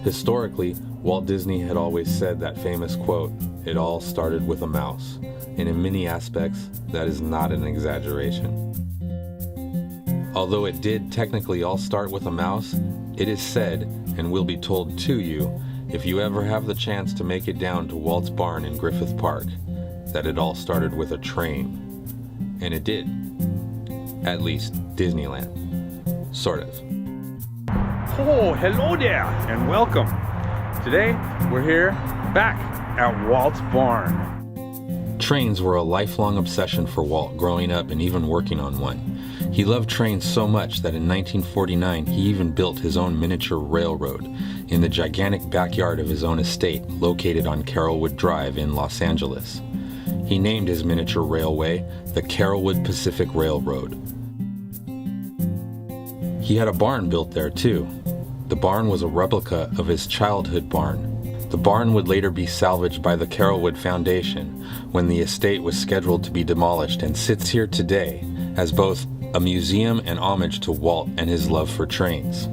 Historically, Walt Disney had always said that famous quote, "It all started with a mouse," and in many aspects, that is not an exaggeration. Although it did technically all start with a mouse, it is said, and will be told to you, if you ever have the chance to make it down to Walt's barn in Griffith Park, that it all started with a train. And it did. At least Disneyland. Sort of. Oh, hello there, and welcome. Today, we're here back at Walt's barn. Trains were a lifelong obsession for Walt growing up and even working on one. He loved trains so much that in 1949 he even built his own miniature railroad in the gigantic backyard of his own estate located on Carrollwood Drive in Los Angeles. He named his miniature railway the Carrollwood Pacific Railroad. He had a barn built there too. The barn was a replica of his childhood barn. The barn would later be salvaged by the Carrollwood Foundation when the estate was scheduled to be demolished, and sits here today as both a museum and homage to Walt and his love for trains.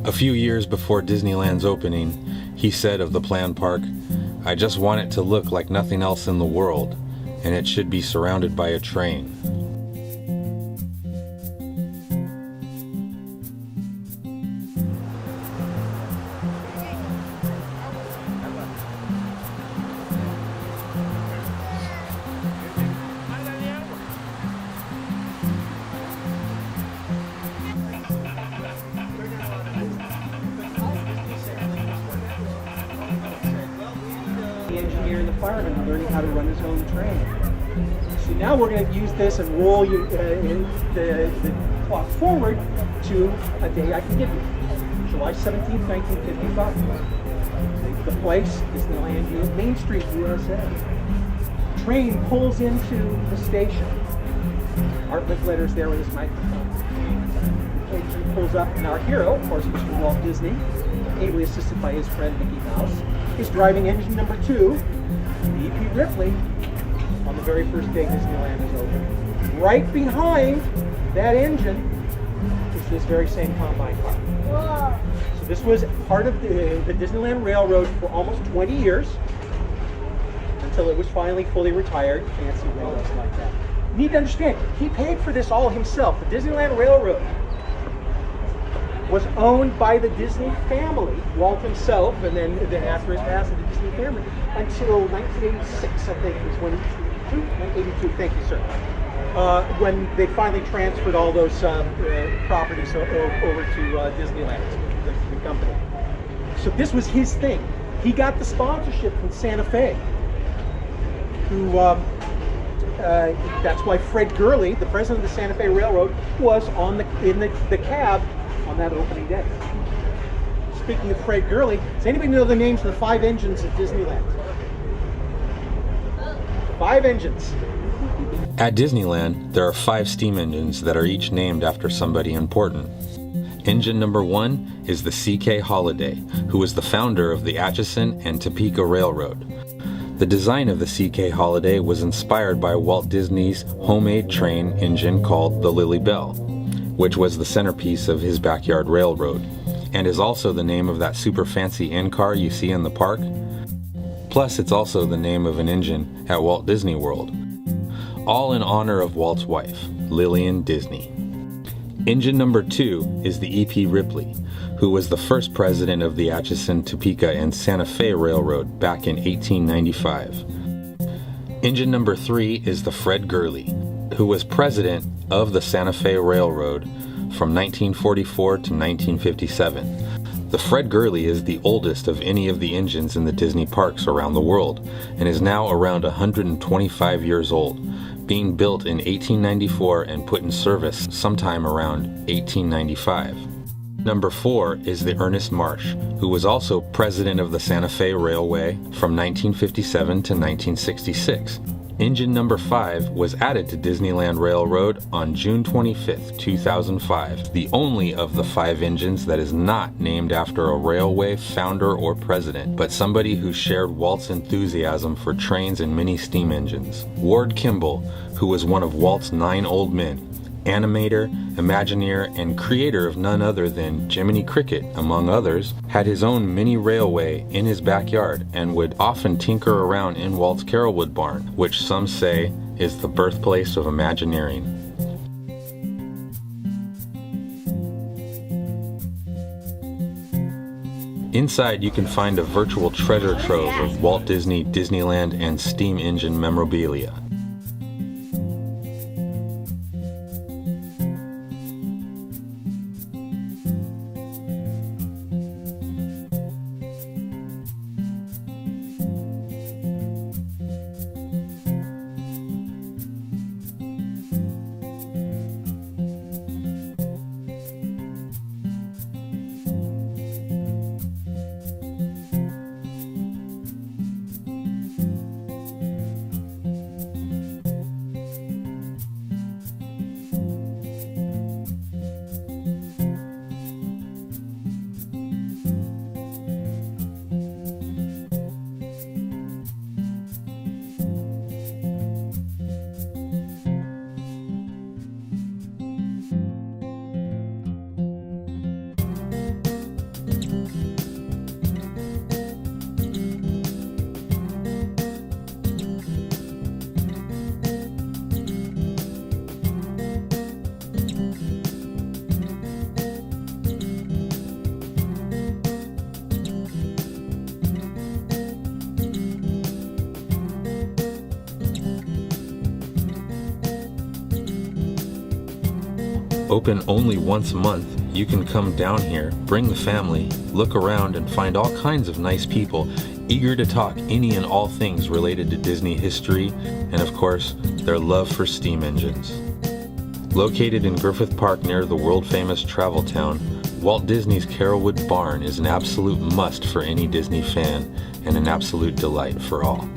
A few years before Disneyland's opening, he said of the planned park, "I just want it to look like nothing else in the world, and it should be surrounded by a train." The engineer and the fireman learning how to run his own train. So now we're going to use this and roll you in the clock forward to a day I can give you. July 17th, 1955. The place, Disneyland, Main Street, USA. Train pulls into the station. Art Linkletter's there with his microphone. The train pulls up, and our hero, of course, Mr. Walt Disney, ably assisted by his friend Mickey Mouse, is driving engine number 2, the E.P. Ripley, on the very first day Disneyland is open. Right behind that engine is this very same combine car. So this was part of the Disneyland Railroad for almost 20 years, until it was finally fully retired. Fancy railroads like that. You need to understand, he paid for this all himself. The Disneyland Railroad was owned by the Disney family, Walt himself, and then after his passing, the Disney family, until 1986, I think, was when, 1982, thank you, sir, when they finally transferred all those properties over to Disneyland, the company. So this was his thing. He got the sponsorship from Santa Fe, who, that's why Fred Gurley, the president of the Santa Fe Railroad, was in the cab on that opening day. Speaking of Fred Gurley, does anybody know the names of the 5 engines at Disneyland? 5 engines. At Disneyland, there are 5 steam engines that are each named after somebody important. Engine number 1 is the C.K. Holliday, who was the founder of the Atchison and Topeka Railroad. The design of the C.K. Holliday was inspired by Walt Disney's homemade train engine called the Lily Bell, which was the centerpiece of his backyard railroad, and is also the name of that super fancy inn car you see in the park. Plus, it's also the name of an engine at Walt Disney World, all in honor of Walt's wife, Lillian Disney. Engine number 2 is the E.P. Ripley, who was the first president of the Atchison, Topeka, and Santa Fe Railroad back in 1895. Engine number 3 is the Fred Gurley, who was president of the Santa Fe Railroad from 1944 to 1957. The Fred Gurley is the oldest of any of the engines in the Disney parks around the world, and is now around 125 years old, being built in 1894 and put in service sometime around 1895. Number 4 is the Ernest Marsh, who was also president of the Santa Fe Railway from 1957 to 1966. Engine number 5 was added to Disneyland Railroad on June 25, 2005, the only of the 5 engines that is not named after a railway founder or president, but somebody who shared Walt's enthusiasm for trains and mini steam engines. Ward Kimball, who was one of Walt's 9 old men, animator, Imagineer, and creator of none other than Jiminy Cricket, among others, had his own mini railway in his backyard and would often tinker around in Walt's Carolwood barn, which some say is the birthplace of Imagineering. Inside you can find a virtual treasure trove of Walt Disney, Disneyland, and steam engine memorabilia. Open only once a month, you can come down here, bring the family, look around, and find all kinds of nice people eager to talk any and all things related to Disney history and, of course, their love for steam engines. Located in Griffith Park near the world-famous travel town, Walt Disney's Carolwood Barn is an absolute must for any Disney fan and an absolute delight for all.